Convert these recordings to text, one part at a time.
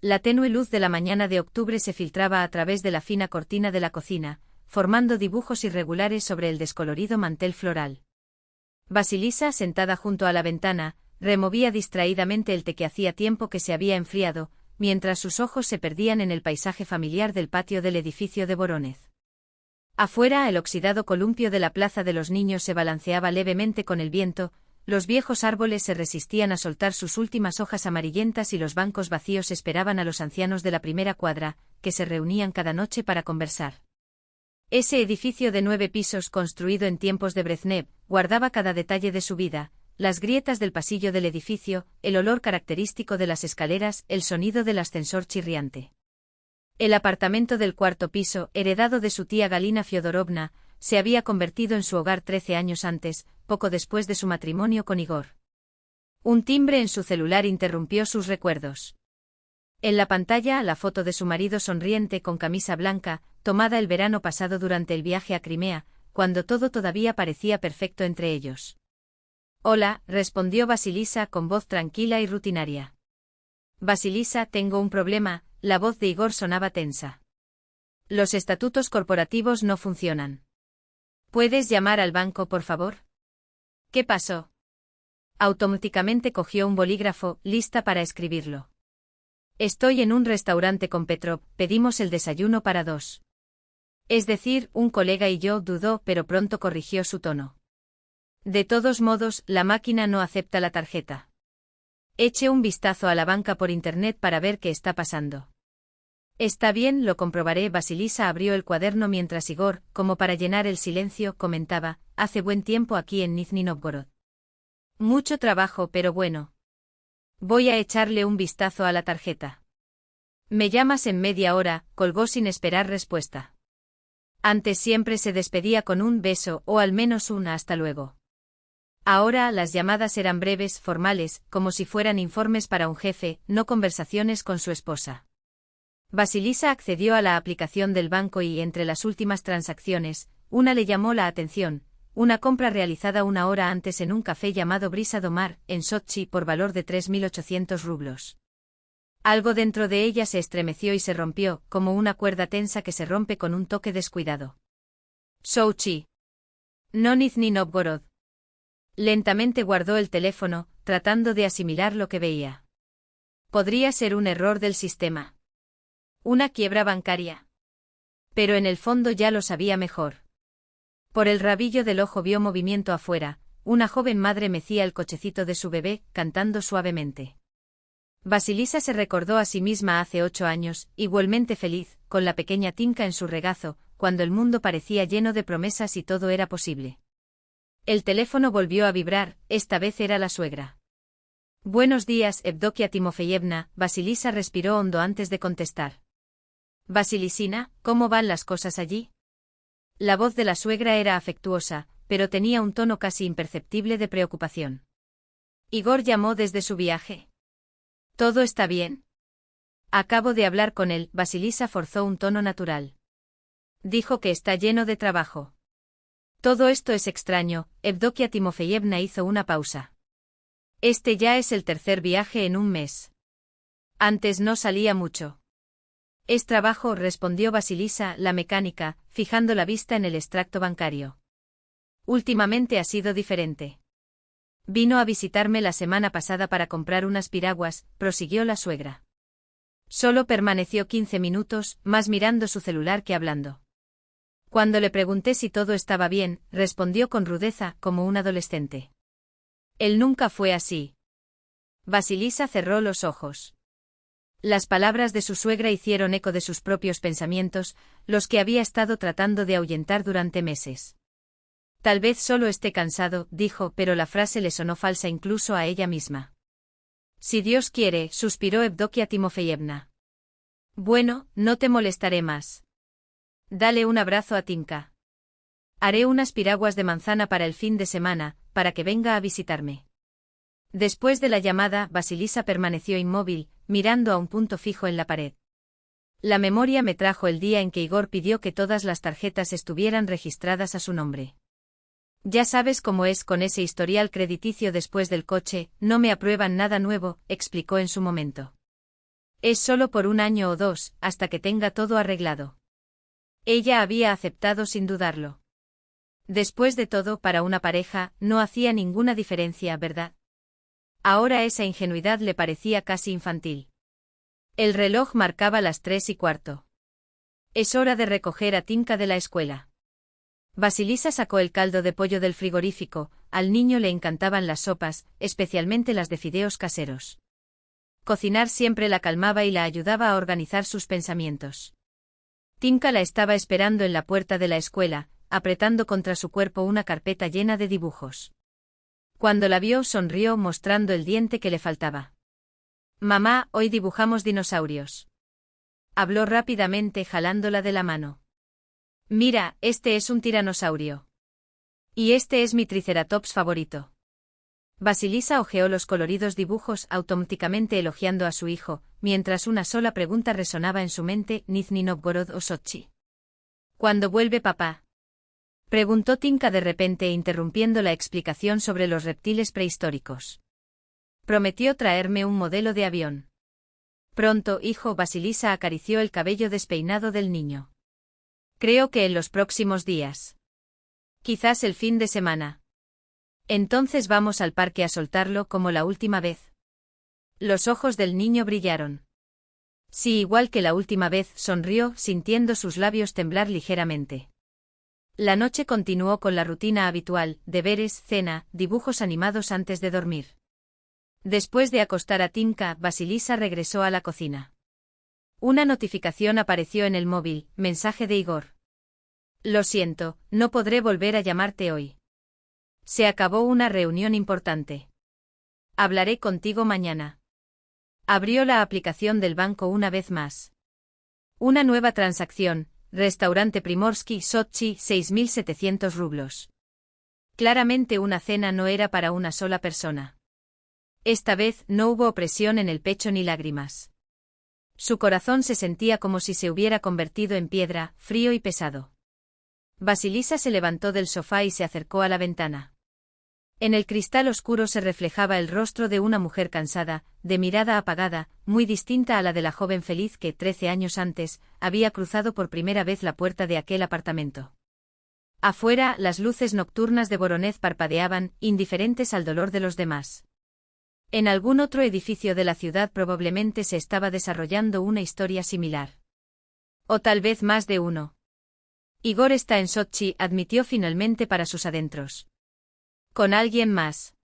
La tenue luz de la mañana de octubre se filtraba a través de la fina cortina de la cocina, formando dibujos irregulares sobre el descolorido mantel floral. Basilisa, sentada junto a la ventana, removía distraídamente el té que hacía tiempo que se había enfriado, mientras sus ojos se perdían en el paisaje familiar del patio del edificio de Voronezh. Afuera, el oxidado columpio de la Plaza de los Niños se balanceaba levemente con el viento, los viejos árboles se resistían a soltar sus últimas hojas amarillentas y los bancos vacíos esperaban a los ancianos de la primera cuadra, que se reunían cada noche para conversar. Ese edificio de 9 pisos construido en tiempos de Brezhnev guardaba cada detalle de su vida, las grietas del pasillo del edificio, el olor característico de las escaleras, el sonido del ascensor chirriante. El apartamento del 4.º piso, heredado de su tía Galina Fyodorovna, se había convertido en su hogar 13 años antes, poco después de su matrimonio con Igor. Un timbre en su celular interrumpió sus recuerdos. En la pantalla, la foto de su marido sonriente con camisa blanca, tomada el verano pasado durante el viaje a Crimea, cuando todo todavía parecía perfecto entre ellos. «Hola», respondió Basilisa con voz tranquila y rutinaria. «Basilisa, tengo un problema», la voz de Igor sonaba tensa. «Los estatutos corporativos no funcionan. ¿Puedes llamar al banco, por favor?» «¿Qué pasó?» Automáticamente cogió un bolígrafo, lista para escribirlo. «Estoy en un restaurante con Petrov, pedimos el desayuno para 2. Es decir, un colega y yo», dudó, pero pronto corrigió su tono. «De todos modos, la máquina no acepta la tarjeta. Eche un vistazo a la banca por internet para ver qué está pasando». «Está bien, lo comprobaré». Basilisa abrió el cuaderno mientras Igor, como para llenar el silencio, comentaba: «Hace buen tiempo aquí en Nizhny Novgorod. Mucho trabajo, pero bueno. Voy a echarle un vistazo a la tarjeta». «Me llamas en media hora», colgó sin esperar respuesta. Antes siempre se despedía con un beso o al menos un hasta luego. Ahora las llamadas eran breves, formales, como si fueran informes para un jefe, no conversaciones con su esposa. Basilisa accedió a la aplicación del banco y entre las últimas transacciones, una le llamó la atención, una compra realizada una hora antes en un café llamado Brisa do Mar, en Sochi, por valor de 3.800 rublos. Algo dentro de ella se estremeció y se rompió, como una cuerda tensa que se rompe con un toque descuidado. Sochi. No Nizhny Novgorod. Lentamente guardó el teléfono, tratando de asimilar lo que veía. Podría ser un error del sistema. Una quiebra bancaria. Pero en el fondo ya lo sabía mejor. Por el rabillo del ojo vio movimiento afuera, una joven madre mecía el cochecito de su bebé, cantando suavemente. Basilisa se recordó a sí misma hace 8 años, igualmente feliz, con la pequeña Tinka en su regazo, cuando el mundo parecía lleno de promesas y todo era posible. El teléfono volvió a vibrar, esta vez era la suegra. «Buenos días, Evdokia Timofeyevna», Basilisa respiró hondo antes de contestar. «Basilisina, ¿cómo van las cosas allí?» La voz de la suegra era afectuosa, pero tenía un tono casi imperceptible de preocupación. «Igor llamó desde su viaje. ¿Todo está bien?» «Acabo de hablar con él», Basilisa forzó un tono natural. «Dijo que está lleno de trabajo». «Todo esto es extraño», Evdokia Timofeyevna hizo una pausa. «Este ya es el 3er viaje en un mes. Antes no salía mucho». «Es trabajo», respondió Basilisa, la mecánica, fijando la vista en el extracto bancario. «Últimamente ha sido diferente. Vino a visitarme la semana pasada para comprar unas piraguas», prosiguió la suegra. Solo permaneció 15 minutos, más mirando su celular que hablando. Cuando le pregunté si todo estaba bien, respondió con rudeza, como un adolescente. «Él nunca fue así». Basilisa cerró los ojos. Las palabras de su suegra hicieron eco de sus propios pensamientos, los que había estado tratando de ahuyentar durante meses. «Tal vez solo esté cansado», dijo, pero la frase le sonó falsa incluso a ella misma. «Si Dios quiere», suspiró Evdokia Timofeyevna. «Bueno, no te molestaré más. Dale un abrazo a Tinka. Haré unas piraguas de manzana para el fin de semana, para que venga a visitarme». Después de la llamada, Basilisa permaneció inmóvil, mirando a un punto fijo en la pared. La memoria me trajo el día en que Igor pidió que todas las tarjetas estuvieran registradas a su nombre. «Ya sabes cómo es con ese historial crediticio después del coche, no me aprueban nada nuevo», explicó en su momento. Es solo por un año o dos, hasta que tenga todo arreglado. Ella había aceptado sin dudarlo. Después de todo, para una pareja, no hacía ninguna diferencia, ¿verdad? Ahora esa ingenuidad le parecía casi infantil. El reloj marcaba las 3:15. Es hora de recoger a Tinka de la escuela. Vasilisa sacó el caldo de pollo del frigorífico. Al niño le encantaban las sopas, especialmente las de fideos caseros. Cocinar siempre la calmaba y la ayudaba a organizar sus pensamientos. Tinka la estaba esperando en la puerta de la escuela, apretando contra su cuerpo una carpeta llena de dibujos. Cuando la vio, sonrió mostrando el diente que le faltaba. Mamá, hoy dibujamos dinosaurios. Habló rápidamente jalándola de la mano. Mira, este es un tiranosaurio. Y este es mi triceratops favorito. Vasilisa hojeó los coloridos dibujos automáticamente elogiando a su hijo, mientras una sola pregunta resonaba en su mente: ¿Nizhny Novgorod o Sochi? ¿Cuándo vuelve papá? Preguntó Tinka de repente interrumpiendo la explicación sobre los reptiles prehistóricos. Prometió traerme un modelo de avión. Pronto, hijo. Vasilisa acarició el cabello despeinado del niño. Creo que en los próximos días. Quizás el fin de semana. Entonces vamos al parque a soltarlo como la última vez. Los ojos del niño brillaron. Sí, igual que la última vez, sonrió, sintiendo sus labios temblar ligeramente. La noche continuó con la rutina habitual: deberes, cena, dibujos animados antes de dormir. Después de acostar a Tinka, Vasilisa regresó a la cocina. Una notificación apareció en el móvil: mensaje de Igor. Lo siento, no podré volver a llamarte hoy. Se acabó una reunión importante. Hablaré contigo mañana. Abrió la aplicación del banco una vez más. Una nueva transacción: restaurante Primorsky, Sochi, 6.700 rublos. Claramente una cena no era para una sola persona. Esta vez no hubo opresión en el pecho ni lágrimas. Su corazón se sentía como si se hubiera convertido en piedra, frío y pesado. Vasilisa se levantó del sofá y se acercó a la ventana. En el cristal oscuro se reflejaba el rostro de una mujer cansada, de mirada apagada, muy distinta a la de la joven feliz que, 13 años antes, había cruzado por primera vez la puerta de aquel apartamento. Afuera, las luces nocturnas de Voronezh parpadeaban, indiferentes al dolor de los demás. En algún otro edificio de la ciudad probablemente se estaba desarrollando una historia similar. O tal vez más de uno. Igor está en Sochi, admitió finalmente para sus adentros. Con alguien más.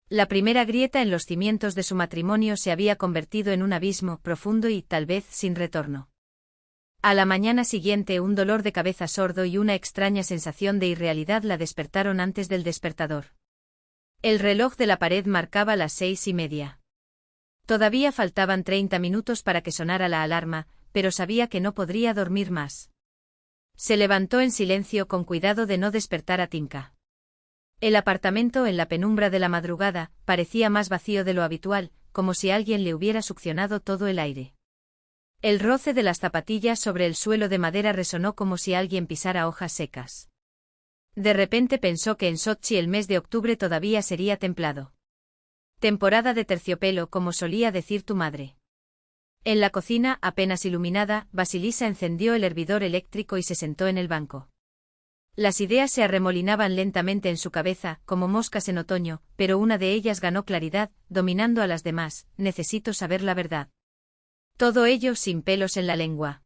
La primera grieta en los cimientos de su matrimonio se había convertido en un abismo profundo y, tal vez, sin retorno. A la mañana siguiente, un dolor de cabeza sordo y una extraña sensación de irrealidad la despertaron antes del despertador. El reloj de la pared marcaba las 6:30. Todavía faltaban 30 minutos para que sonara la alarma, pero sabía que no podría dormir más. Se levantó en silencio con cuidado de no despertar a Tinka. El apartamento, en la penumbra de la madrugada, parecía más vacío de lo habitual, como si alguien le hubiera succionado todo el aire. El roce de las zapatillas sobre el suelo de madera resonó como si alguien pisara hojas secas. De repente pensó que en Sochi el mes de octubre todavía sería templado. Temporada de terciopelo, como solía decir tu madre. En la cocina, apenas iluminada, Vasilisa encendió el hervidor eléctrico y se sentó en el banco. Las ideas se arremolinaban lentamente en su cabeza, como moscas en otoño, pero una de ellas ganó claridad, dominando a las demás: necesito saber la verdad. Todo ello sin pelos en la lengua.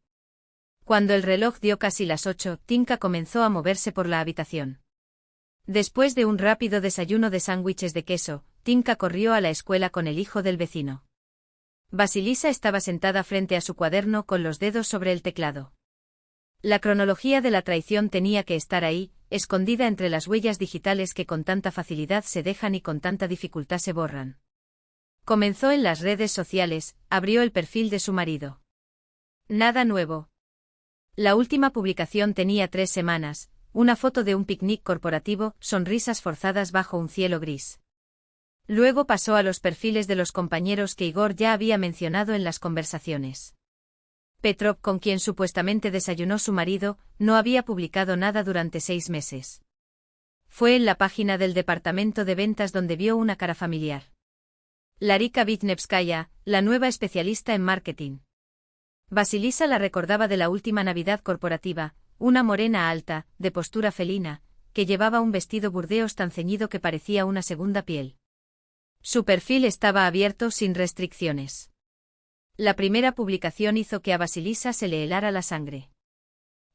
Cuando el reloj dio casi las 8, Tinka comenzó a moverse por la habitación. Después de un rápido desayuno de sándwiches de queso, Tinka corrió a la escuela con el hijo del vecino. Vasilisa estaba sentada frente a su cuaderno con los dedos sobre el teclado. La cronología de la traición tenía que estar ahí, escondida entre las huellas digitales que con tanta facilidad se dejan y con tanta dificultad se borran. Comenzó en las redes sociales, abrió el perfil de su marido. Nada nuevo. La última publicación tenía 3 semanas, una foto de un picnic corporativo, sonrisas forzadas bajo un cielo gris. Luego pasó a los perfiles de los compañeros que Igor ya había mencionado en las conversaciones. Petrov, con quien supuestamente desayunó su marido, no había publicado nada durante 6 meses. Fue en la página del departamento de ventas donde vio una cara familiar. Larika Vitnevskaya, la nueva especialista en marketing. Vasilisa la recordaba de la última Navidad corporativa, una morena alta, de postura felina, que llevaba un vestido burdeos tan ceñido que parecía una segunda piel. Su perfil estaba abierto sin restricciones. La primera publicación hizo que a Vasilisa se le helara la sangre.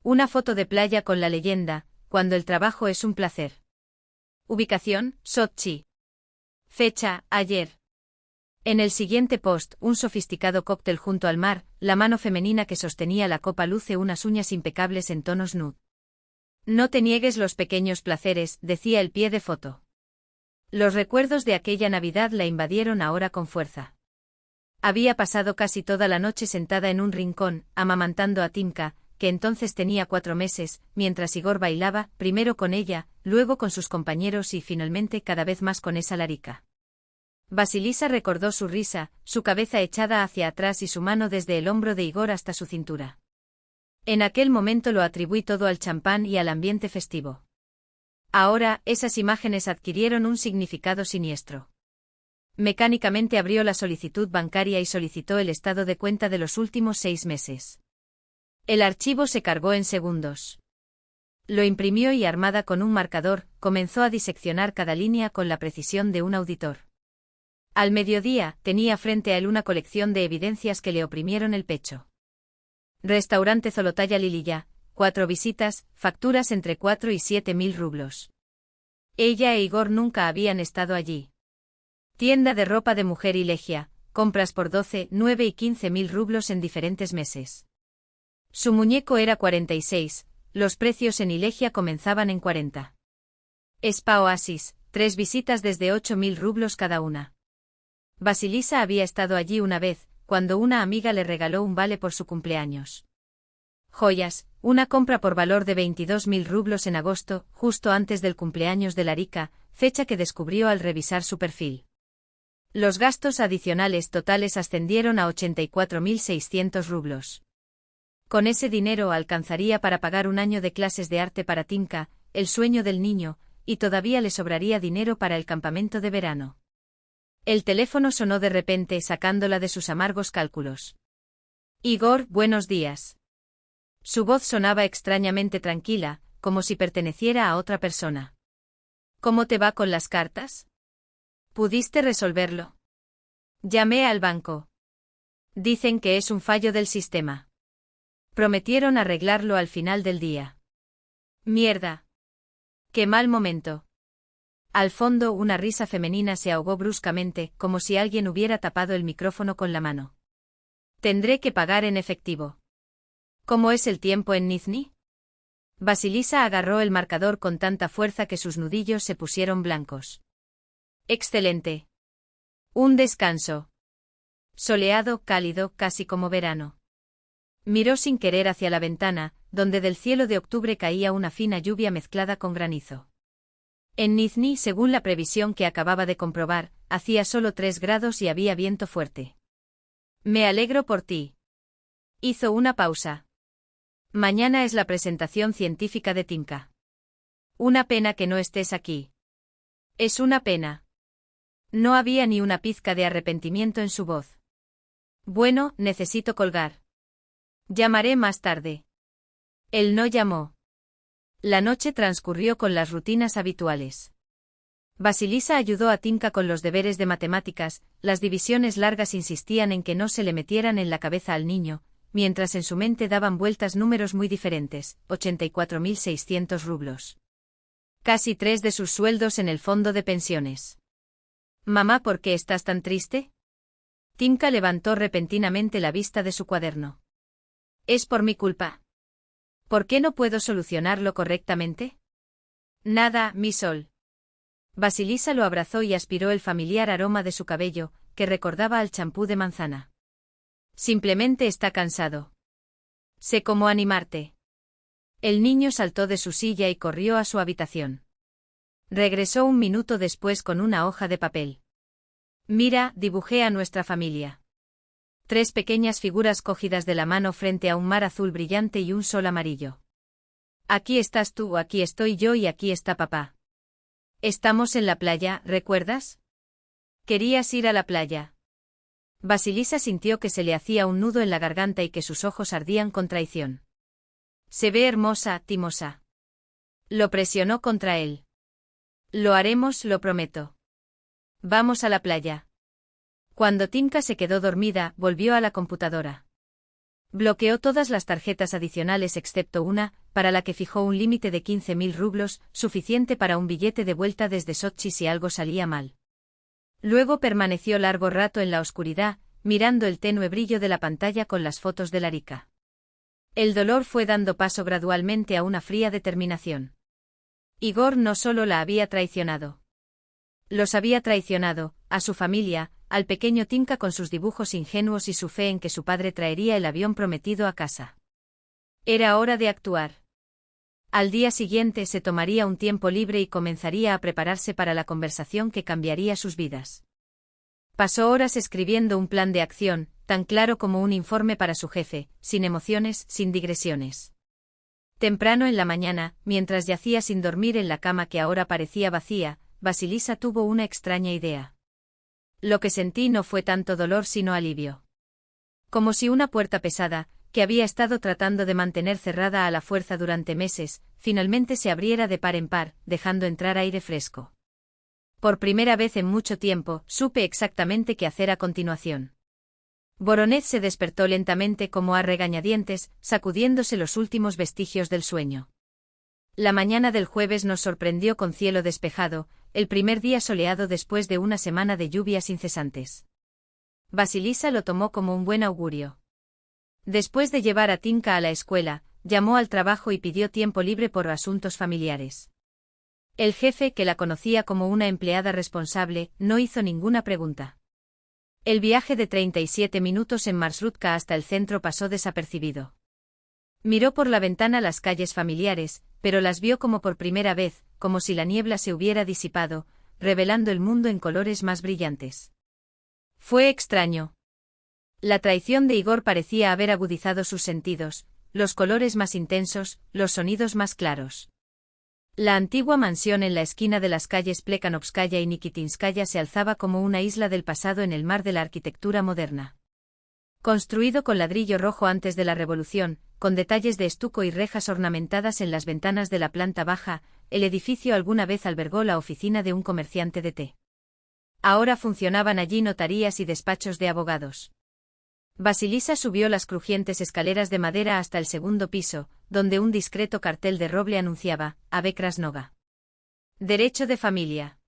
Una foto de playa con la leyenda, cuando el trabajo es un placer. Ubicación, Sochi. Fecha, ayer. En el siguiente post, un sofisticado cóctel junto al mar, la mano femenina que sostenía la copa luce unas uñas impecables en tonos nude. No te niegues los pequeños placeres, decía el pie de foto. Los recuerdos de aquella Navidad la invadieron ahora con fuerza. Había pasado casi toda la noche sentada en un rincón, amamantando a Timka, que entonces tenía 4 meses, mientras Igor bailaba, primero con ella, luego con sus compañeros y finalmente cada vez más con esa Larika. Vasilisa recordó su risa, su cabeza echada hacia atrás y su mano desde el hombro de Igor hasta su cintura. En aquel momento lo atribuí todo al champán y al ambiente festivo. Ahora, esas imágenes adquirieron un significado siniestro. Mecánicamente abrió la solicitud bancaria y solicitó el estado de cuenta de los últimos 6 meses. El archivo se cargó en segundos. Lo imprimió y, armada con un marcador, comenzó a diseccionar cada línea con la precisión de un auditor. Al mediodía, tenía frente a él una colección de evidencias que le oprimieron el pecho. Restaurante Zolotaya Liliya, 4 visitas, facturas entre 4 y 7.000 rublos. Ella e Igor nunca habían estado allí. Tienda de ropa de mujer y Legia, compras por 12, 9 y 15.000 rublos en diferentes meses. Su muñeco era 46, los precios en Ilegia comenzaban en 40. Spa Oasis, 3 visitas desde 8.000 rublos cada una. Vasilisa había estado allí una vez, cuando una amiga le regaló un vale por su cumpleaños. Joyas, una compra por valor de 22.000 rublos en agosto, justo antes del cumpleaños de Larika, fecha que descubrió al revisar su perfil. Los gastos adicionales totales ascendieron a 84.600 rublos. Con ese dinero alcanzaría para pagar un año de clases de arte para Timka, el sueño del niño, y todavía le sobraría dinero para el campamento de verano. El teléfono sonó de repente sacándola de sus amargos cálculos. Igor, buenos días. Su voz sonaba extrañamente tranquila, como si perteneciera a otra persona. ¿Cómo te va con las cartas? ¿Pudiste resolverlo? Llamé al banco. Dicen que es un fallo del sistema. Prometieron arreglarlo al final del día. Mierda. Qué mal momento. Al fondo una risa femenina se ahogó bruscamente, como si alguien hubiera tapado el micrófono con la mano. Tendré que pagar en efectivo. ¿Cómo es el tiempo en Nizhny? Vasilisa agarró el marcador con tanta fuerza que sus nudillos se pusieron blancos. Excelente. Un descanso. Soleado, cálido, casi como verano. Miró sin querer hacia la ventana, donde del cielo de octubre caía una fina lluvia mezclada con granizo. En Nizhny, según la previsión que acababa de comprobar, hacía solo 3 grados y había viento fuerte. Me alegro por ti. Hizo una pausa. Mañana es la presentación científica de Timka. Una pena que no estés aquí. Es una pena. No había ni una pizca de arrepentimiento en su voz. Bueno, necesito colgar. Llamaré más tarde. Él no llamó. La noche transcurrió con las rutinas habituales. Vasilisa ayudó a Timka con los deberes de matemáticas, las divisiones largas insistían en que no se le metieran en la cabeza al niño, mientras en su mente daban vueltas números muy diferentes, 84.600 rublos. Casi 3 de sus sueldos en el fondo de pensiones. Mamá, ¿por qué estás tan triste? Timka levantó repentinamente la vista de su cuaderno. Es por mi culpa. ¿Por qué no puedo solucionarlo correctamente? Nada, mi sol. Vasilisa lo abrazó y aspiró el familiar aroma de su cabello, que recordaba al champú de manzana. Simplemente está cansado. Sé cómo animarte. El niño saltó de su silla y corrió a su habitación. Regresó un minuto después con una hoja de papel. Mira, dibujé a nuestra familia. 3 pequeñas figuras cogidas de la mano frente a un mar azul brillante y un sol amarillo. Aquí estás tú, aquí estoy yo y aquí está papá. Estamos en la playa, ¿recuerdas? ¿Querías ir a la playa? Vasilisa sintió que se le hacía un nudo en la garganta y que sus ojos ardían con traición. Se ve hermosa, Timosa. Lo presionó contra él. Lo haremos, lo prometo. Vamos a la playa. Cuando Timka se quedó dormida, volvió a la computadora. Bloqueó todas las tarjetas adicionales excepto una, para la que fijó un límite de 15.000 rublos, suficiente para un billete de vuelta desde Sochi si algo salía mal. Luego permaneció largo rato en la oscuridad, mirando el tenue brillo de la pantalla con las fotos de Larika. El dolor fue dando paso gradualmente a una fría determinación. Igor no solo la había traicionado. Los había traicionado, a su familia, al pequeño Timka con sus dibujos ingenuos y su fe en que su padre traería el avión prometido a casa. Era hora de actuar. Al día siguiente se tomaría un tiempo libre y comenzaría a prepararse para la conversación que cambiaría sus vidas. Pasó horas escribiendo un plan de acción, tan claro como un informe para su jefe, sin emociones, sin digresiones. Temprano en la mañana, mientras yacía sin dormir en la cama que ahora parecía vacía, Vasilisa tuvo una extraña idea. Lo que sentí no fue tanto dolor sino alivio. Como si una puerta pesada, que había estado tratando de mantener cerrada a la fuerza durante meses, finalmente se abriera de par en par, dejando entrar aire fresco. Por primera vez en mucho tiempo, supe exactamente qué hacer a continuación. Voronezh se despertó lentamente como a regañadientes, sacudiéndose los últimos vestigios del sueño. La mañana del jueves nos sorprendió con cielo despejado, el primer día soleado después de una semana de lluvias incesantes. Vasilisa lo tomó como un buen augurio. Después de llevar a Timka a la escuela, llamó al trabajo y pidió tiempo libre por asuntos familiares. El jefe, que la conocía como una empleada responsable, no hizo ninguna pregunta. El viaje de 37 minutos en Marsrutka hasta el centro pasó desapercibido. Miró por la ventana las calles familiares, pero las vio como por primera vez, como si la niebla se hubiera disipado, revelando el mundo en colores más brillantes. Fue extraño. La traición de Igor parecía haber agudizado sus sentidos, los colores más intensos, los sonidos más claros. La antigua mansión en la esquina de las calles Plekhanovskaya y Nikitinskaya se alzaba como una isla del pasado en el mar de la arquitectura moderna. Construido con ladrillo rojo antes de la Revolución, con detalles de estuco y rejas ornamentadas en las ventanas de la planta baja, el edificio alguna vez albergó la oficina de un comerciante de té. Ahora funcionaban allí notarías y despachos de abogados. Vasilisa subió las crujientes escaleras de madera hasta el segundo piso, donde un discreto cartel de roble anunciaba, Ave Krasnova. Derecho de familia.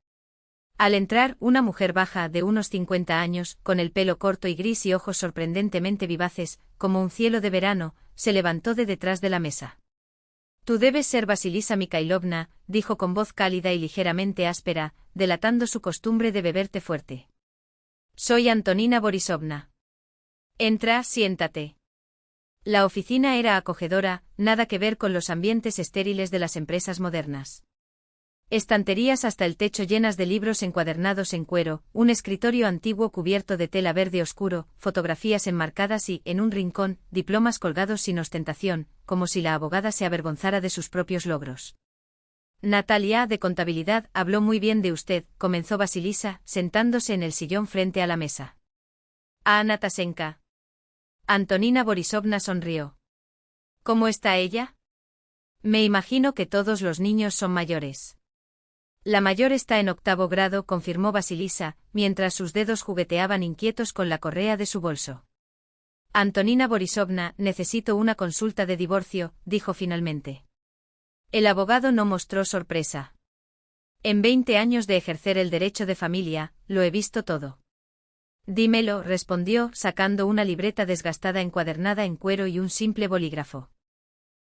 Al entrar, una mujer baja de unos 50 años, con el pelo corto y gris y ojos sorprendentemente vivaces, como un cielo de verano, se levantó de detrás de la mesa. Tú debes ser Vasilisa Mikhailovna, dijo con voz cálida y ligeramente áspera, delatando su costumbre de beber té fuerte. Soy Antonina Borisovna. Entra, siéntate. La oficina era acogedora, nada que ver con los ambientes estériles de las empresas modernas. Estanterías hasta el techo llenas de libros encuadernados en cuero, un escritorio antiguo cubierto de tela verde oscuro, fotografías enmarcadas y, en un rincón, diplomas colgados sin ostentación, como si la abogada se avergonzara de sus propios logros. Natalia, de contabilidad, habló muy bien de usted, comenzó Vasilisa, sentándose en el sillón frente a la mesa. Ana Tasenka. Antonina Borisovna sonrió. ¿Cómo está ella? Me imagino que todos los niños son mayores. La mayor está en 8º grado, confirmó Vasilisa, mientras sus dedos jugueteaban inquietos con la correa de su bolso. Antonina Borisovna, necesito una consulta de divorcio, dijo finalmente. El abogado no mostró sorpresa. En 20 años de ejercer el derecho de familia, lo he visto todo. Dímelo, respondió, sacando una libreta desgastada encuadernada en cuero y un simple bolígrafo.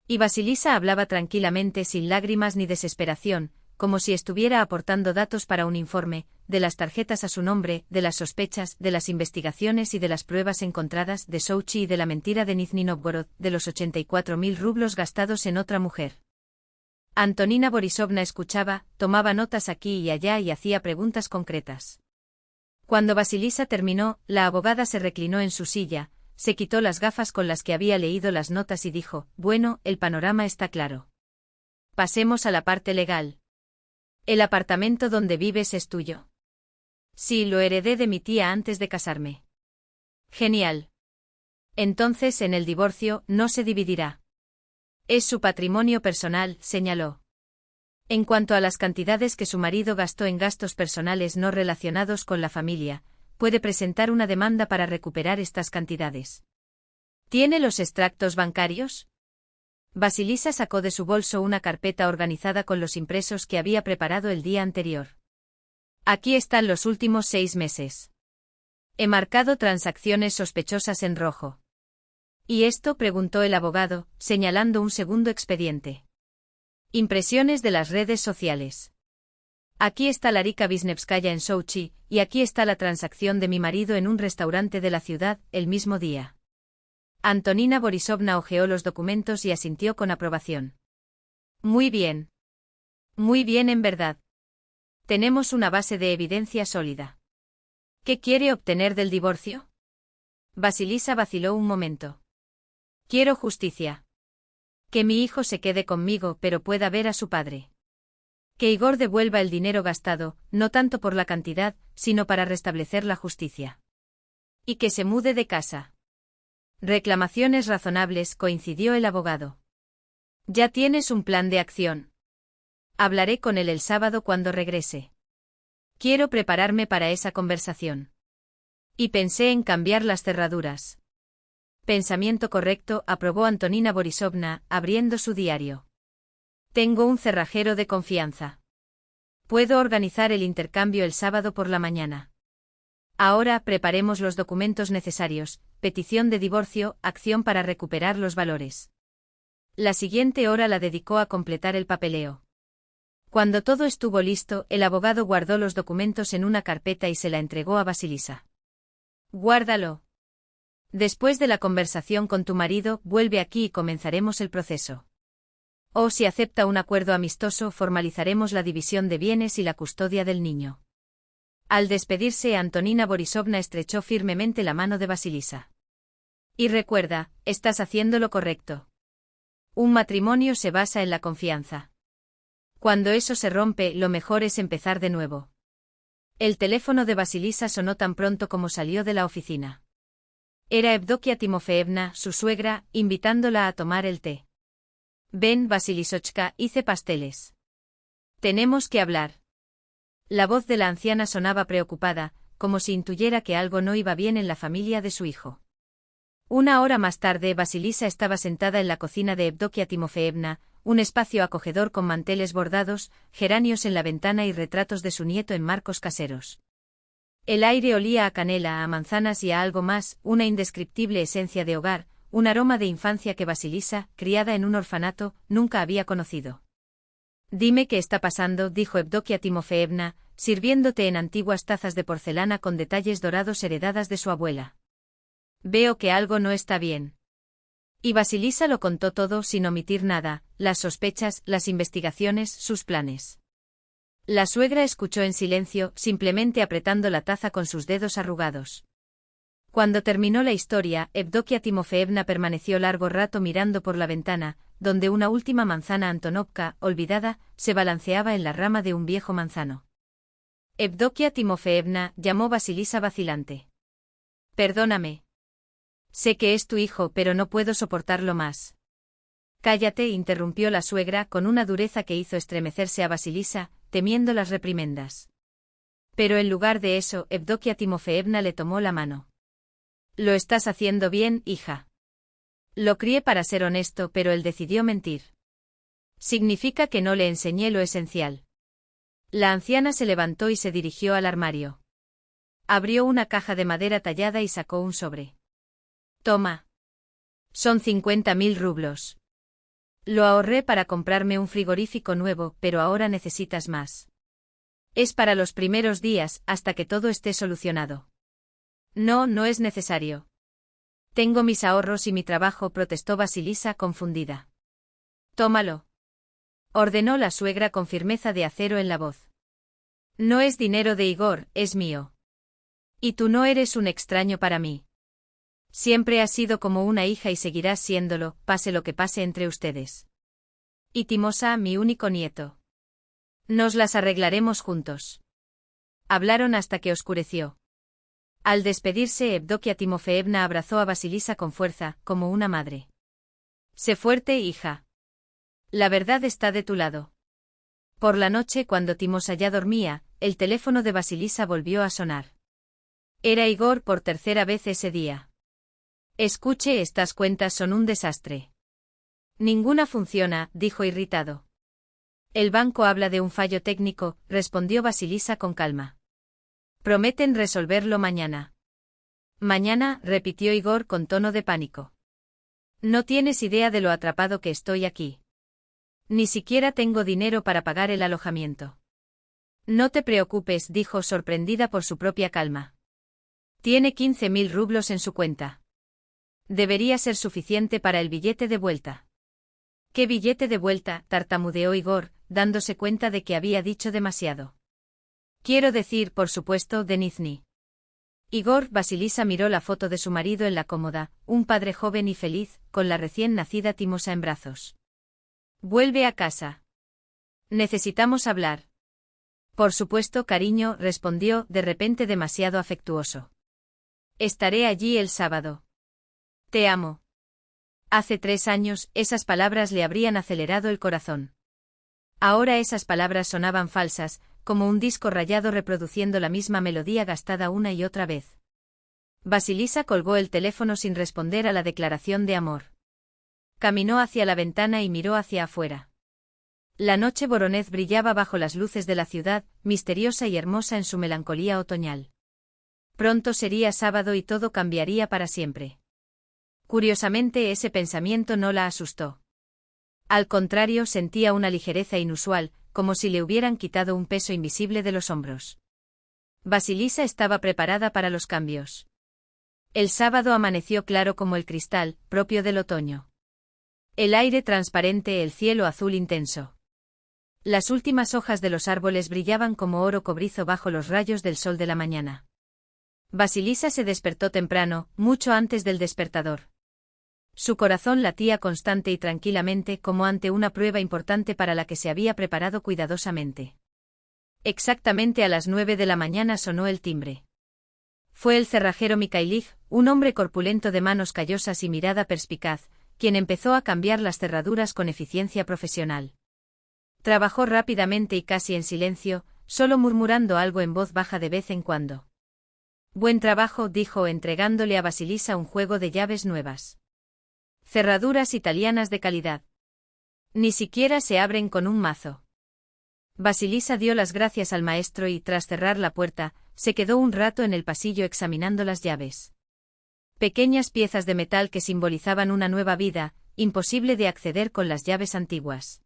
Y Vasilisa hablaba tranquilamente sin lágrimas ni desesperación, como si estuviera aportando datos para un informe, de las tarjetas a su nombre, de las sospechas, de las investigaciones y de las pruebas encontradas, de Sochi y de la mentira de Nizhny Novgorod, de los 84.000 rublos gastados en otra mujer. Antonina Borisovna escuchaba, tomaba notas aquí y allá y hacía preguntas concretas. Cuando Vasilisa terminó, la abogada se reclinó en su silla, se quitó las gafas con las que había leído las notas y dijo, bueno, el panorama está claro. Pasemos a la parte legal. ¿El apartamento donde vives es tuyo? Sí, lo heredé de mi tía antes de casarme. Genial. Entonces en el divorcio no se dividirá. Es su patrimonio personal, señaló. En cuanto a las cantidades que su marido gastó en gastos personales no relacionados con la familia, puede presentar una demanda para recuperar estas cantidades. ¿Tiene los extractos bancarios? Basilisa sacó de su bolso una carpeta organizada con los impresos que había preparado el día anterior. Aquí están los últimos 6 meses. He marcado transacciones sospechosas en rojo. ¿Y esto?, preguntó el abogado, señalando un segundo expediente. Impresiones de las redes sociales. Aquí está Larika Visnevskaya en Sochi, y aquí está la transacción de mi marido en un restaurante de la ciudad, el mismo día. Antonina Borisovna hojeó los documentos y asintió con aprobación. Muy bien. Muy bien, en verdad. Tenemos una base de evidencia sólida. ¿Qué quiere obtener del divorcio? Basilisa vaciló un momento. Quiero justicia. Que mi hijo se quede conmigo pero pueda ver a su padre. Que Igor devuelva el dinero gastado, no tanto por la cantidad, sino para restablecer la justicia. Y que se mude de casa. Reclamaciones razonables, coincidió el abogado. Ya tienes un plan de acción. Hablaré con él el sábado cuando regrese. Quiero prepararme para esa conversación. Y pensé en cambiar las cerraduras. Pensamiento correcto, aprobó Antonina Borisovna, abriendo su diario. Tengo un cerrajero de confianza. Puedo organizar el intercambio el sábado por la mañana. Ahora preparemos los documentos necesarios, petición de divorcio, acción para recuperar los valores. La siguiente hora la dedicó a completar el papeleo. Cuando todo estuvo listo, el abogado guardó los documentos en una carpeta y se la entregó a Basilisa. Guárdalo. Después de la conversación con tu marido, vuelve aquí y comenzaremos el proceso. O si acepta un acuerdo amistoso, formalizaremos la división de bienes y la custodia del niño. Al despedirse, Antonina Borisovna estrechó firmemente la mano de Basilisa. Y recuerda, estás haciendo lo correcto. Un matrimonio se basa en la confianza. Cuando eso se rompe, lo mejor es empezar de nuevo. El teléfono de Basilisa sonó tan pronto como salió de la oficina. Era Evdokia Timofeevna, su suegra, invitándola a tomar el té. Ven, Basilisochka, hice pasteles. Tenemos que hablar. La voz de la anciana sonaba preocupada, como si intuyera que algo no iba bien en la familia de su hijo. Una hora más tarde, Basilisa estaba sentada en la cocina de Evdokia Timofeevna, un espacio acogedor con manteles bordados, geranios en la ventana y retratos de su nieto en marcos caseros. El aire olía a canela, a manzanas y a algo más, una indescriptible esencia de hogar, un aroma de infancia que Basilisa, criada en un orfanato, nunca había conocido. Dime qué está pasando, dijo Evdokia Timofeevna, sirviéndote en antiguas tazas de porcelana con detalles dorados heredadas de su abuela. Veo que algo no está bien. Y Basilisa lo contó todo sin omitir nada, las sospechas, las investigaciones, sus planes. La suegra escuchó en silencio, simplemente apretando la taza con sus dedos arrugados. Cuando terminó la historia, Evdokia Timofeevna permaneció largo rato mirando por la ventana, donde una última manzana Antonovka, olvidada, se balanceaba en la rama de un viejo manzano. Evdokia Timofeevna, llamó Basilisa vacilante. Perdóname. Sé que es tu hijo, pero no puedo soportarlo más. Cállate, interrumpió la suegra con una dureza que hizo estremecerse a Basilisa, temiendo las reprimendas. Pero en lugar de eso, Evdokia Timofeevna le tomó la mano. Lo estás haciendo bien, hija. Lo crié para ser honesto, pero él decidió mentir. Significa que no le enseñé lo esencial. La anciana se levantó y se dirigió al armario. Abrió una caja de madera tallada y sacó un sobre. Toma. Son 50.000 rublos. Lo ahorré para comprarme un frigorífico nuevo, pero ahora necesitas más. Es para los primeros días, hasta que todo esté solucionado. No, no es necesario. Tengo mis ahorros y mi trabajo, protestó Basilisa confundida. Tómalo. Ordenó la suegra con firmeza de acero en la voz. No es dinero de Igor, es mío. Y tú no eres un extraño para mí. Siempre has sido como una hija y seguirás siéndolo, pase lo que pase entre ustedes. Y Timosa, mi único nieto. Nos las arreglaremos juntos. Hablaron hasta que oscureció. Al despedirse, Evdokia Timofeevna abrazó a Vasilisa con fuerza, como una madre. Sé fuerte, hija. La verdad está de tu lado. Por la noche, cuando Timosa ya dormía, el teléfono de Vasilisa volvió a sonar. Era Igor por tercera vez ese día. Escuche, estas cuentas son un desastre. Ninguna funciona, dijo irritado. El banco habla de un fallo técnico, respondió Vasilisa con calma. Prometen resolverlo mañana. Mañana, repitió Igor con tono de pánico. No tienes idea de lo atrapado que estoy aquí. Ni siquiera tengo dinero para pagar el alojamiento. No te preocupes, dijo sorprendida por su propia calma. Tiene 15.000 rublos en su cuenta. Debería ser suficiente para el billete de vuelta. ¿Qué billete de vuelta?, tartamudeó Igor, dándose cuenta de que había dicho demasiado. Quiero decir, por supuesto, de Nizhny. Igor. Vasilisa miró la foto de su marido en la cómoda, un padre joven y feliz, con la recién nacida Timosa en brazos. Vuelve a casa. Necesitamos hablar. Por supuesto, cariño, respondió, de repente demasiado afectuoso. Estaré allí el sábado. Te amo. Hace 3 años, esas palabras le habrían acelerado el corazón. Ahora esas palabras sonaban falsas, como un disco rayado reproduciendo la misma melodía gastada una y otra vez. Vasilisa colgó el teléfono sin responder a la declaración de amor. Caminó hacia la ventana y miró hacia afuera. La noche Voronezh brillaba bajo las luces de la ciudad, misteriosa y hermosa en su melancolía otoñal. Pronto sería sábado y todo cambiaría para siempre. Curiosamente, ese pensamiento no la asustó. Al contrario, sentía una ligereza inusual, como si le hubieran quitado un peso invisible de los hombros. Vasilisa estaba preparada para los cambios. El sábado amaneció claro como el cristal, propio del otoño. El aire transparente, el cielo azul intenso. Las últimas hojas de los árboles brillaban como oro cobrizo bajo los rayos del sol de la mañana. Vasilisa se despertó temprano, mucho antes del despertador. Su corazón latía constante y tranquilamente como ante una prueba importante para la que se había preparado cuidadosamente. Exactamente a las 9 de la mañana sonó el timbre. Fue el cerrajero Mikhailov, un hombre corpulento de manos callosas y mirada perspicaz, quien empezó a cambiar las cerraduras con eficiencia profesional. Trabajó rápidamente y casi en silencio, solo murmurando algo en voz baja de vez en cuando. Buen trabajo, dijo entregándole a Vasilisa un juego de llaves nuevas. Cerraduras italianas de calidad. Ni siquiera se abren con un mazo. Vasilisa dio las gracias al maestro y, tras cerrar la puerta, se quedó un rato en el pasillo examinando las llaves. Pequeñas piezas de metal que simbolizaban una nueva vida, imposible de acceder con las llaves antiguas.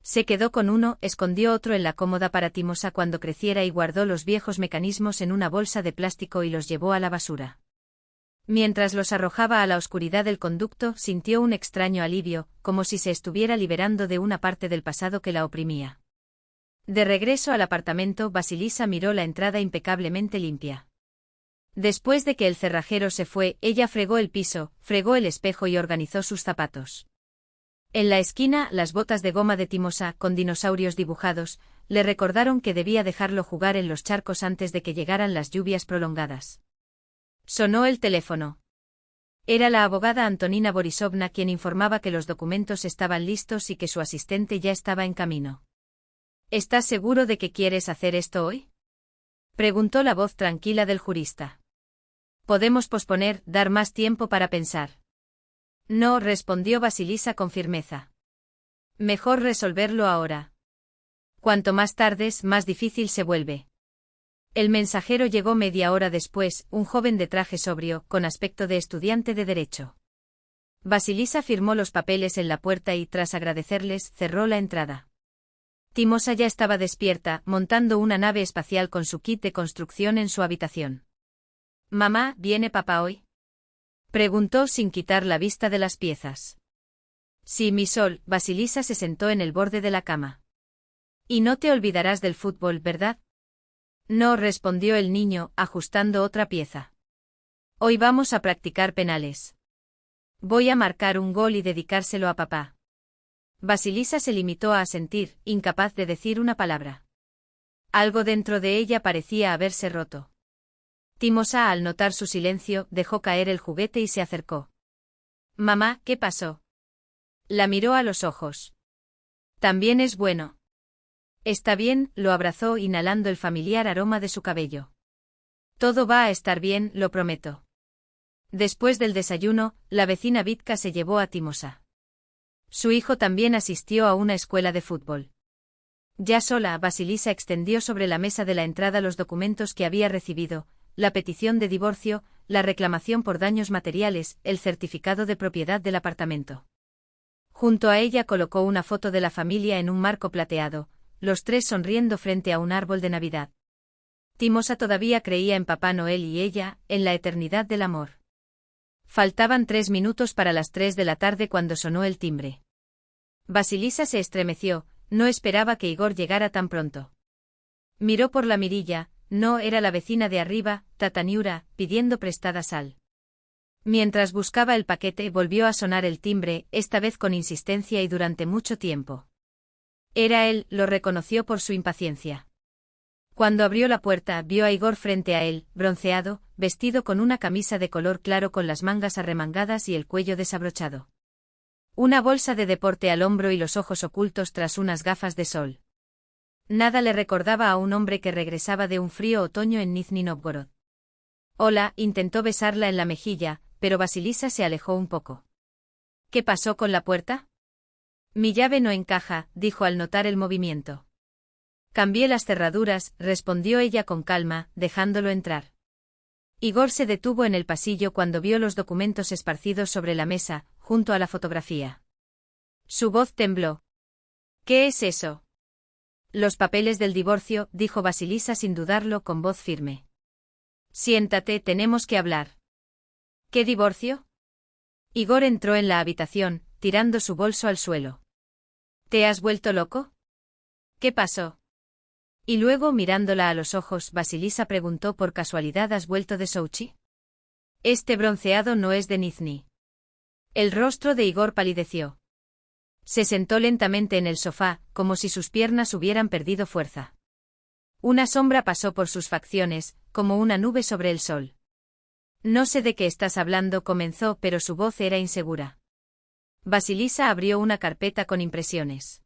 Se quedó con uno, escondió otro en la cómoda para Timosa cuando creciera y guardó los viejos mecanismos en una bolsa de plástico y los llevó a la basura. Mientras los arrojaba a la oscuridad del conducto, sintió un extraño alivio, como si se estuviera liberando de una parte del pasado que la oprimía. De regreso al apartamento, Vasilisa miró la entrada impecablemente limpia. Después de que el cerrajero se fue, ella fregó el piso, fregó el espejo y organizó sus zapatos. En la esquina, las botas de goma de Timosa, con dinosaurios dibujados, le recordaron que debía dejarlo jugar en los charcos antes de que llegaran las lluvias prolongadas. Sonó el teléfono. Era la abogada Antonina Borisovna quien informaba que los documentos estaban listos y que su asistente ya estaba en camino. ¿Estás seguro de que quieres hacer esto hoy?, preguntó la voz tranquila del jurista. Podemos posponer, dar más tiempo para pensar. No, respondió Vasilisa con firmeza. Mejor resolverlo ahora. Cuanto más tardes, más difícil se vuelve. El mensajero llegó media hora después, un joven de traje sobrio, con aspecto de estudiante de derecho. Vasilisa firmó los papeles en la puerta y, tras agradecerles, cerró la entrada. Timosa ya estaba despierta, montando una nave espacial con su kit de construcción en su habitación. «Mamá, ¿viene papá hoy?», preguntó sin quitar la vista de las piezas. «Sí, mi sol», Vasilisa se sentó en el borde de la cama. «Y no te olvidarás del fútbol, ¿verdad?». «No», respondió el niño, ajustando otra pieza. «Hoy vamos a practicar penales. Voy a marcar un gol y dedicárselo a papá». Vasilisa se limitó a asentir, incapaz de decir una palabra. Algo dentro de ella parecía haberse roto. Timosa, al notar su silencio, dejó caer el juguete y se acercó. «Mamá, ¿qué pasó?» La miró a los ojos. «También es bueno». «Está bien», lo abrazó inhalando el familiar aroma de su cabello. «Todo va a estar bien, lo prometo». Después del desayuno, la vecina Vitka se llevó a Timosa. Su hijo también asistió a una escuela de fútbol. Ya sola, Vasilisa extendió sobre la mesa de la entrada los documentos que había recibido, la petición de divorcio, la reclamación por daños materiales, el certificado de propiedad del apartamento. Junto a ella colocó una foto de la familia en un marco plateado, los tres sonriendo frente a un árbol de Navidad. Timosa todavía creía en Papá Noel y ella, en la eternidad del amor. Faltaban 3 minutos para las 3 de la tarde cuando sonó el timbre. Vasilisa se estremeció, no esperaba que Igor llegara tan pronto. Miró por la mirilla, no era la vecina de arriba, Tata Niura, pidiendo prestada sal. Mientras buscaba el paquete volvió a sonar el timbre, esta vez con insistencia y durante mucho tiempo. Era él, lo reconoció por su impaciencia. Cuando abrió la puerta vio a Igor frente a él, bronceado, vestido con una camisa de color claro con las mangas arremangadas y el cuello desabrochado. Una bolsa de deporte al hombro y los ojos ocultos tras unas gafas de sol. Nada le recordaba a un hombre que regresaba de un frío otoño en Nizhny Novgorod. Hola, intentó besarla en la mejilla, pero Vasilisa se alejó un poco. ¿Qué pasó con la puerta? Mi llave no encaja, dijo al notar el movimiento. Cambié las cerraduras, respondió ella con calma, dejándolo entrar. Igor se detuvo en el pasillo cuando vio los documentos esparcidos sobre la mesa, junto a la fotografía. Su voz tembló. ¿Qué es eso? Los papeles del divorcio, dijo Vasilisa sin dudarlo con voz firme. Siéntate, tenemos que hablar. ¿Qué divorcio? Igor entró en la habitación, tirando su bolso al suelo. ¿Te has vuelto loco? ¿Qué pasó? Y luego, mirándola a los ojos, Vasilisa preguntó: ¿por casualidad has vuelto de Sochi? Este bronceado no es de Nizhny. El rostro de Igor palideció. Se sentó lentamente en el sofá, como si sus piernas hubieran perdido fuerza. Una sombra pasó por sus facciones, como una nube sobre el sol. No sé de qué estás hablando, comenzó, pero su voz era insegura. Vasilisa abrió una carpeta con impresiones.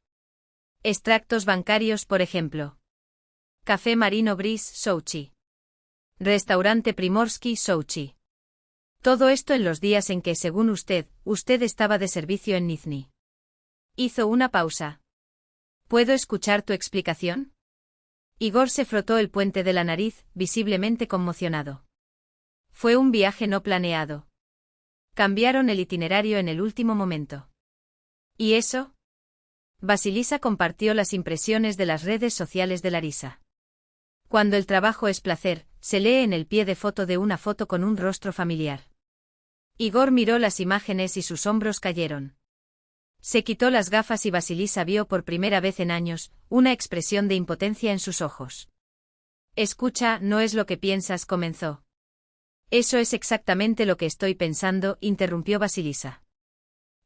Extractos bancarios, por ejemplo. Café Marino Bris, Sochi. Restaurante Primorsky, Sochi. Todo esto en los días en que, según usted estaba de servicio en Nizhny. Hizo una pausa. ¿Puedo escuchar tu explicación? Igor se frotó el puente de la nariz, visiblemente conmocionado. Fue un viaje no planeado. Cambiaron el itinerario en el último momento. ¿Y eso? Vasilisa compartió las impresiones de las redes sociales de Larisa. Cuando el trabajo es placer, se lee en el pie de foto de una foto con un rostro familiar. Igor miró las imágenes y sus hombros cayeron. Se quitó las gafas y Vasilisa vio por primera vez en años una expresión de impotencia en sus ojos. Escucha, no es lo que piensas, comenzó. Eso es exactamente lo que estoy pensando, interrumpió Vasilisa.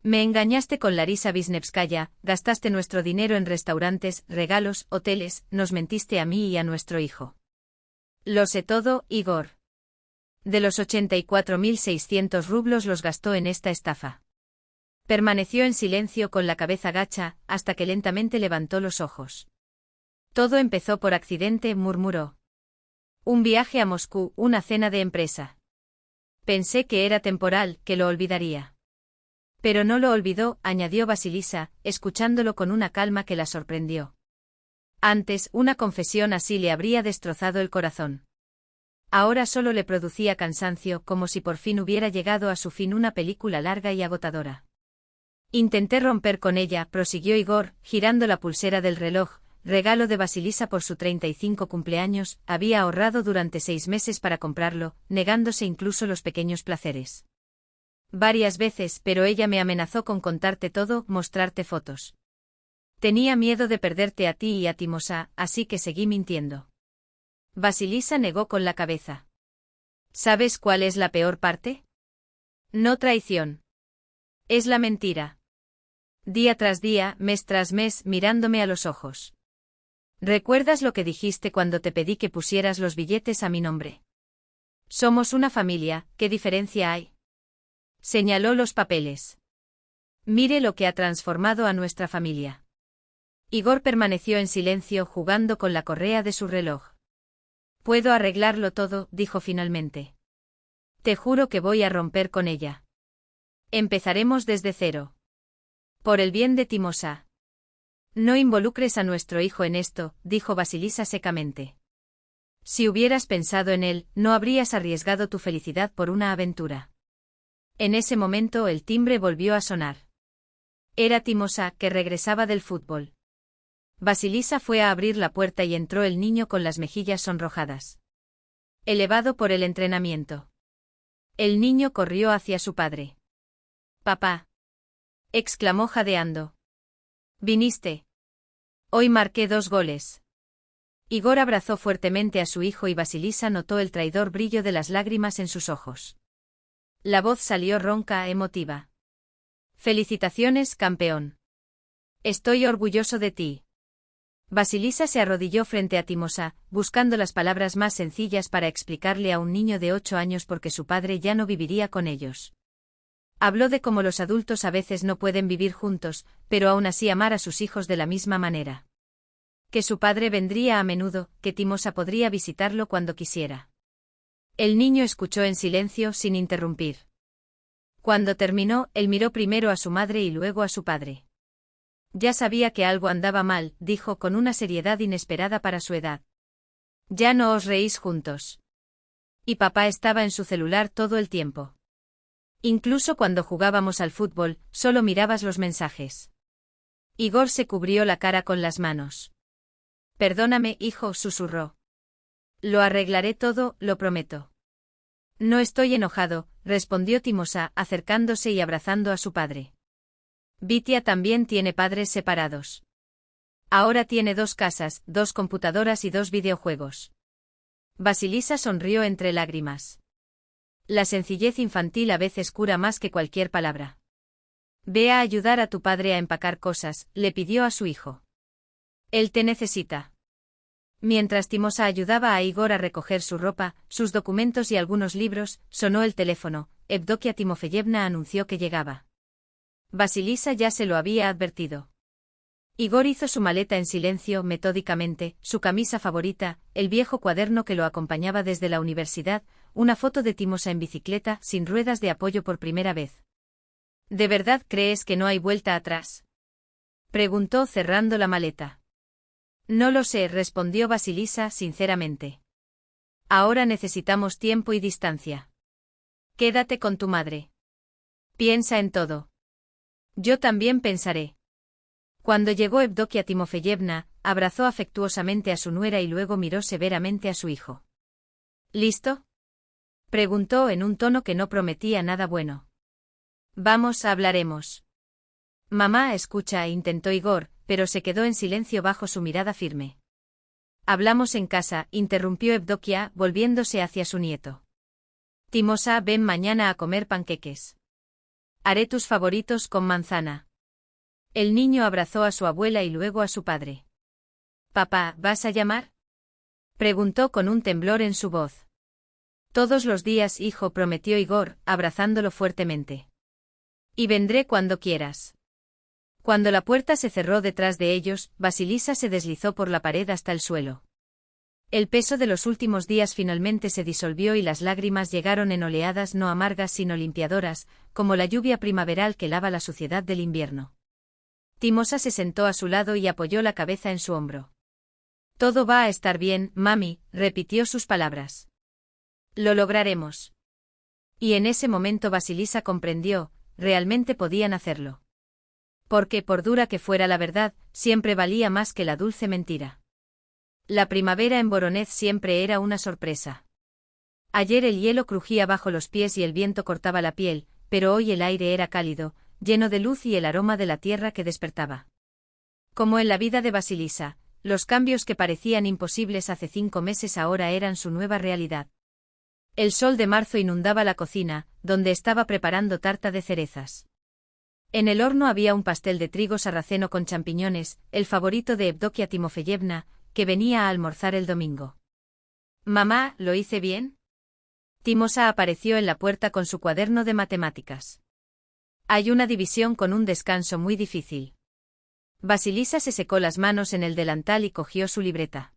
Me engañaste con Larisa Visnevskaya, gastaste nuestro dinero en restaurantes, regalos, hoteles, nos mentiste a mí y a nuestro hijo. Lo sé todo, Igor. De los 84.600 rublos los gastó en esta estafa. Permaneció en silencio con la cabeza gacha, hasta que lentamente levantó los ojos. Todo empezó por accidente, murmuró. Un viaje a Moscú, una cena de empresa. Pensé que era temporal, que lo olvidaría. Pero no lo olvidó, añadió Vasilisa, escuchándolo con una calma que la sorprendió. Antes, una confesión así le habría destrozado el corazón. Ahora solo le producía cansancio, como si por fin hubiera llegado a su fin una película larga y agotadora. Intenté romper con ella, prosiguió Igor, girando la pulsera del reloj, regalo de Vasilisa por su 35 cumpleaños, había ahorrado durante 6 meses para comprarlo, negándose incluso los pequeños placeres. Varias veces, pero ella me amenazó con contarte todo, mostrarte fotos. Tenía miedo de perderte a ti y a Timosa, así que seguí mintiendo. Vasilisa negó con la cabeza. ¿Sabes cuál es la peor parte? No traición. Es la mentira. Día tras día, mes tras mes, mirándome a los ojos. ¿Recuerdas lo que dijiste cuando te pedí que pusieras los billetes a mi nombre? Somos una familia, ¿qué diferencia hay? Señaló los papeles. Mire lo que ha transformado a nuestra familia. Igor permaneció en silencio jugando con la correa de su reloj. Puedo arreglarlo todo, dijo finalmente. Te juro que voy a romper con ella. Empezaremos desde cero. Por el bien de Timosa. No involucres a nuestro hijo en esto, dijo Vasilisa secamente. Si hubieras pensado en él, no habrías arriesgado tu felicidad por una aventura. En ese momento el timbre volvió a sonar. Era Timosa, que regresaba del fútbol. Vasilisa fue a abrir la puerta y entró el niño con las mejillas sonrojadas. Elevado por el entrenamiento. El niño corrió hacia su padre. «Papá», exclamó jadeando. «¿Viniste? Hoy marqué 2 goles». Igor abrazó fuertemente a su hijo y Vasilisa notó el traidor brillo de las lágrimas en sus ojos. La voz salió ronca, emotiva. «Felicitaciones, campeón. Estoy orgulloso de ti». Vasilisa se arrodilló frente a Timosa, buscando las palabras más sencillas para explicarle a un niño de 8 años por qué su padre ya no viviría con ellos. Habló de cómo los adultos a veces no pueden vivir juntos, pero aún así amar a sus hijos de la misma manera. Que su padre vendría a menudo, que Timosa podría visitarlo cuando quisiera. El niño escuchó en silencio sin interrumpir. Cuando terminó, él miró primero a su madre y luego a su padre. Ya sabía que algo andaba mal, dijo con una seriedad inesperada para su edad. Ya no os reís juntos. Y papá estaba en su celular todo el tiempo. Incluso cuando jugábamos al fútbol, solo mirabas los mensajes. Igor se cubrió la cara con las manos. Perdóname, hijo, susurró. Lo arreglaré todo, lo prometo. No estoy enojado, respondió Timosa, acercándose y abrazando a su padre. Vitia también tiene padres separados. Ahora tiene 2 casas, 2 computadoras y 2 videojuegos. Vasilisa sonrió entre lágrimas. La sencillez infantil a veces cura más que cualquier palabra. Ve a ayudar a tu padre a empacar cosas, le pidió a su hijo. Él te necesita. Mientras Timosa ayudaba a Igor a recoger su ropa, sus documentos y algunos libros, sonó el teléfono. Evdokia Timofeyevna anunció que llegaba. Vasilisa ya se lo había advertido. Igor hizo su maleta en silencio, metódicamente, su camisa favorita, el viejo cuaderno que lo acompañaba desde la universidad, una foto de Timosa en bicicleta, sin ruedas de apoyo por primera vez. ¿De verdad crees que no hay vuelta atrás?, preguntó cerrando la maleta. No lo sé, respondió Vasilisa sinceramente. Ahora necesitamos tiempo y distancia. Quédate con tu madre. Piensa en todo. Yo también pensaré. Cuando llegó Evdokia Timofeyevna, abrazó afectuosamente a su nuera y luego miró severamente a su hijo. ¿Listo?, preguntó en un tono que no prometía nada bueno. Vamos, hablaremos. Mamá, escucha, intentó Igor, pero se quedó en silencio bajo su mirada firme. Hablamos en casa, interrumpió Evdokia, volviéndose hacia su nieto. Timosa, ven mañana a comer panqueques. Haré tus favoritos con manzana. El niño abrazó a su abuela y luego a su padre. Papá, ¿vas a llamar?, preguntó con un temblor en su voz. Todos los días, hijo, prometió Igor, abrazándolo fuertemente. Y vendré cuando quieras. Cuando la puerta se cerró detrás de ellos, Vasilisa se deslizó por la pared hasta el suelo. El peso de los últimos días finalmente se disolvió y las lágrimas llegaron en oleadas no amargas sino limpiadoras, como la lluvia primaveral que lava la suciedad del invierno. Timosa se sentó a su lado y apoyó la cabeza en su hombro. Todo va a estar bien, mami, repitió sus palabras. Lo lograremos. Y en ese momento Vasilisa comprendió, realmente podían hacerlo. Porque, por dura que fuera la verdad, siempre valía más que la dulce mentira. La primavera en Voronezh siempre era una sorpresa. Ayer el hielo crujía bajo los pies y el viento cortaba la piel, pero hoy el aire era cálido, lleno de luz y el aroma de la tierra que despertaba. Como en la vida de Vasilisa, los cambios que parecían imposibles hace 5 meses ahora eran su nueva realidad. El sol de marzo inundaba la cocina, donde estaba preparando tarta de cerezas. En el horno había un pastel de trigo sarraceno con champiñones, el favorito de Evdokia Timofeyevna, que venía a almorzar el domingo. «Mamá, ¿lo hice bien?» Timosa apareció en la puerta con su cuaderno de matemáticas. «Hay una división con un descanso muy difícil». Vasilisa se secó las manos en el delantal y cogió su libreta.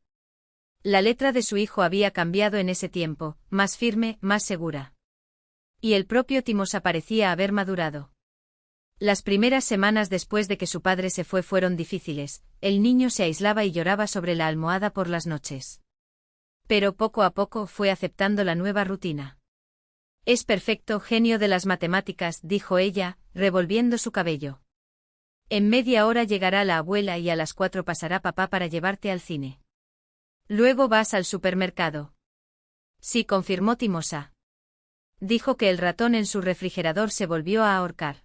La letra de su hijo había cambiado en ese tiempo, más firme, más segura. Y el propio Timosa parecía haber madurado. Las primeras semanas después de que su padre se fue fueron difíciles, el niño se aislaba y lloraba sobre la almohada por las noches. Pero poco a poco fue aceptando la nueva rutina. «Es perfecto, genio de las matemáticas», dijo ella, revolviendo su cabello. «En media hora llegará la abuela y a las 4 pasará papá para llevarte al cine. Luego vas al supermercado». «Sí», confirmó Timosa. Dijo que el ratón en su refrigerador se volvió a ahorcar.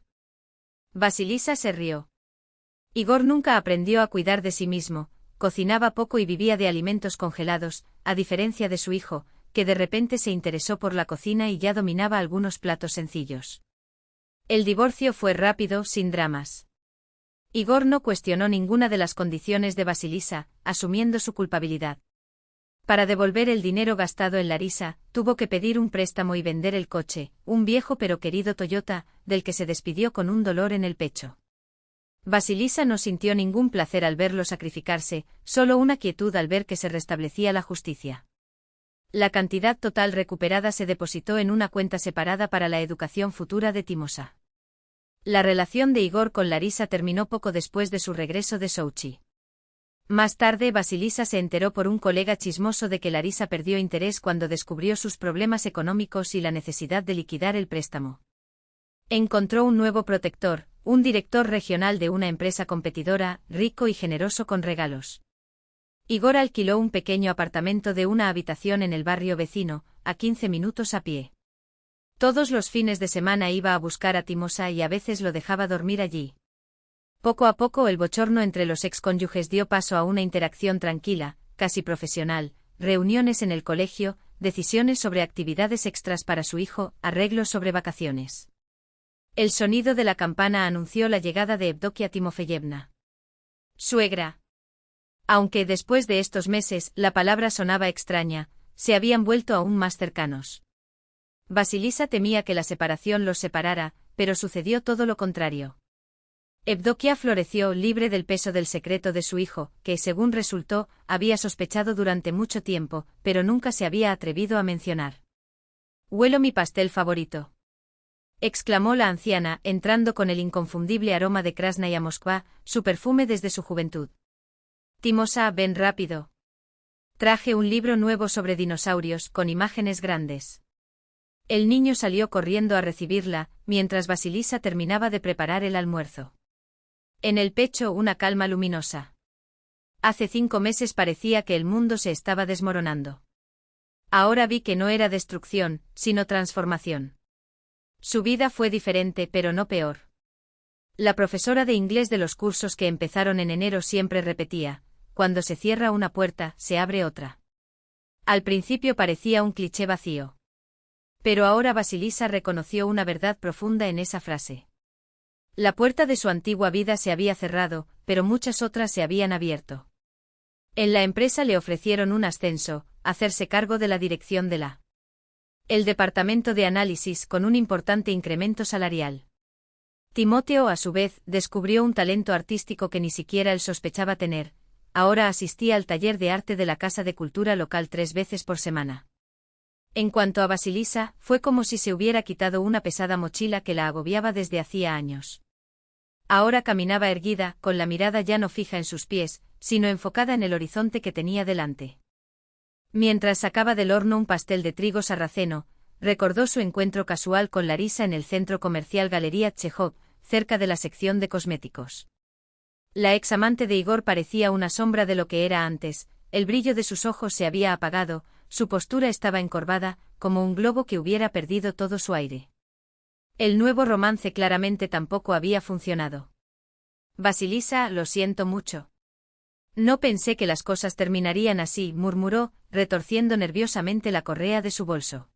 Vasilisa se rió. Igor nunca aprendió a cuidar de sí mismo, cocinaba poco y vivía de alimentos congelados, a diferencia de su hijo, que de repente se interesó por la cocina y ya dominaba algunos platos sencillos. El divorcio fue rápido, sin dramas. Igor no cuestionó ninguna de las condiciones de Vasilisa, asumiendo su culpabilidad. Para devolver el dinero gastado en Larisa, tuvo que pedir un préstamo y vender el coche, un viejo pero querido Toyota, del que se despidió con un dolor en el pecho. Vasilisa no sintió ningún placer al verlo sacrificarse, solo una quietud al ver que se restablecía la justicia. La cantidad total recuperada se depositó en una cuenta separada para la educación futura de Timosa. La relación de Igor con Larisa terminó poco después de su regreso de Sochi. Más tarde Vasilisa se enteró por un colega chismoso de que Larisa perdió interés cuando descubrió sus problemas económicos y la necesidad de liquidar el préstamo. Encontró un nuevo protector, un director regional de una empresa competidora, rico y generoso con regalos. Igor alquiló un pequeño apartamento de una habitación en el barrio vecino, a 15 minutos a pie. Todos los fines de semana iba a buscar a Timosa y a veces lo dejaba dormir allí. Poco a poco el bochorno entre los excónyuges dio paso a una interacción tranquila, casi profesional, reuniones en el colegio, decisiones sobre actividades extras para su hijo, arreglos sobre vacaciones. El sonido de la campana anunció la llegada de Evdokia Timofeyevna. «Suegra». Aunque después de estos meses la palabra sonaba extraña, se habían vuelto aún más cercanos. Vasilisa temía que la separación los separara, pero sucedió todo lo contrario. Evdokia floreció libre del peso del secreto de su hijo, que, según resultó, había sospechado durante mucho tiempo, pero nunca se había atrevido a mencionar. «Huelo mi pastel favorito», exclamó la anciana, entrando con el inconfundible aroma de Krasnaya Moskva, su perfume desde su juventud. «Timosa, ven rápido. Traje un libro nuevo sobre dinosaurios, con imágenes grandes». El niño salió corriendo a recibirla, mientras Vasilisa terminaba de preparar el almuerzo. En el pecho una calma luminosa. Hace 5 meses parecía que el mundo se estaba desmoronando. Ahora vi que no era destrucción, sino transformación. Su vida fue diferente, pero no peor. La profesora de inglés de los cursos que empezaron en enero siempre repetía: cuando se cierra una puerta, se abre otra. Al principio parecía un cliché vacío. Pero ahora Vasilisa reconoció una verdad profunda en esa frase. La puerta de su antigua vida se había cerrado, pero muchas otras se habían abierto. En la empresa le ofrecieron un ascenso, hacerse cargo de la dirección de el departamento de análisis con un importante incremento salarial. Timoteo, a su vez, descubrió un talento artístico que ni siquiera él sospechaba tener. Ahora asistía al taller de arte de la Casa de Cultura local 3 veces por semana. En cuanto a Vasilisa, fue como si se hubiera quitado una pesada mochila que la agobiaba desde hacía años. Ahora caminaba erguida, con la mirada ya no fija en sus pies, sino enfocada en el horizonte que tenía delante. Mientras sacaba del horno un pastel de trigo sarraceno, recordó su encuentro casual con Larisa en el centro comercial Galería Chejov, cerca de la sección de cosméticos. La ex amante de Igor parecía una sombra de lo que era antes, el brillo de sus ojos se había apagado, su postura estaba encorvada, como un globo que hubiera perdido todo su aire. El nuevo romance claramente tampoco había funcionado. «Vasilisa, lo siento mucho. No pensé que las cosas terminarían así», murmuró, retorciendo nerviosamente la correa de su bolso.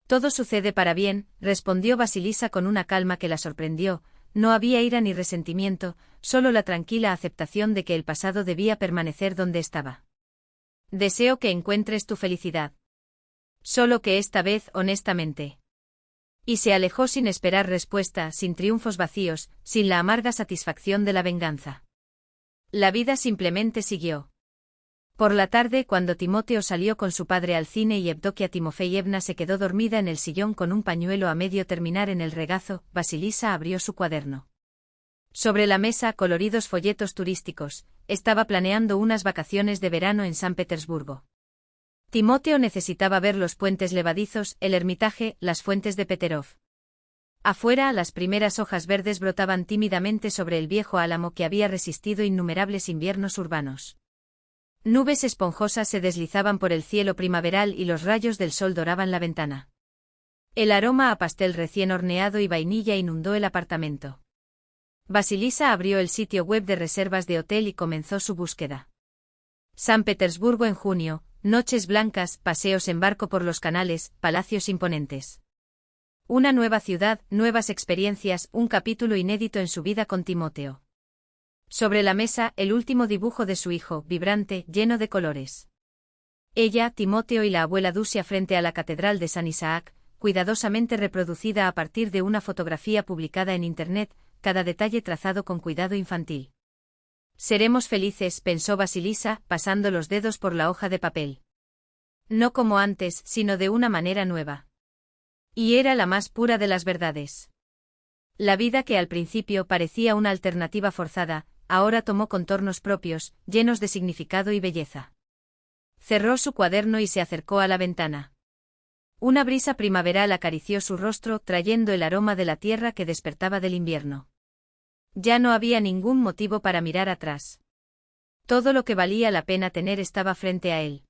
«Todo sucede para bien», respondió Vasilisa con una calma que la sorprendió. No había ira ni resentimiento, solo la tranquila aceptación de que el pasado debía permanecer donde estaba. Deseo que encuentres tu felicidad. Solo que esta vez honestamente. Y se alejó sin esperar respuesta, sin triunfos vacíos, sin la amarga satisfacción de la venganza. La vida simplemente siguió. Por la tarde, cuando Timoteo salió con su padre al cine y Evdokia Timofeyevna se quedó dormida en el sillón con un pañuelo a medio terminar en el regazo, Vasilisa abrió su cuaderno. Sobre la mesa, coloridos folletos turísticos, estaba planeando unas vacaciones de verano en San Petersburgo. Timoteo necesitaba ver los puentes levadizos, el Hermitage, las fuentes de Peterov. Afuera, las primeras hojas verdes brotaban tímidamente sobre el viejo álamo que había resistido innumerables inviernos urbanos. Nubes esponjosas se deslizaban por el cielo primaveral y los rayos del sol doraban la ventana. El aroma a pastel recién horneado y vainilla inundó el apartamento. Vasilisa abrió el sitio web de reservas de hotel y comenzó su búsqueda. San Petersburgo en junio, noches blancas, paseos en barco por los canales, palacios imponentes. Una nueva ciudad, nuevas experiencias, un capítulo inédito en su vida con Timoteo. Sobre la mesa, el último dibujo de su hijo, vibrante, lleno de colores. Ella, Timoteo y la abuela Dusia frente a la catedral de San Isaac, cuidadosamente reproducida a partir de una fotografía publicada en Internet, cada detalle trazado con cuidado infantil. Seremos felices, pensó Vasilisa, pasando los dedos por la hoja de papel. No como antes, sino de una manera nueva. Y era la más pura de las verdades. La vida que al principio parecía una alternativa forzada, ahora tomó contornos propios, llenos de significado y belleza. Cerró su cuaderno y se acercó a la ventana. Una brisa primaveral acarició su rostro, trayendo el aroma de la tierra que despertaba del invierno. Ya no había ningún motivo para mirar atrás. Todo lo que valía la pena tener estaba frente a él.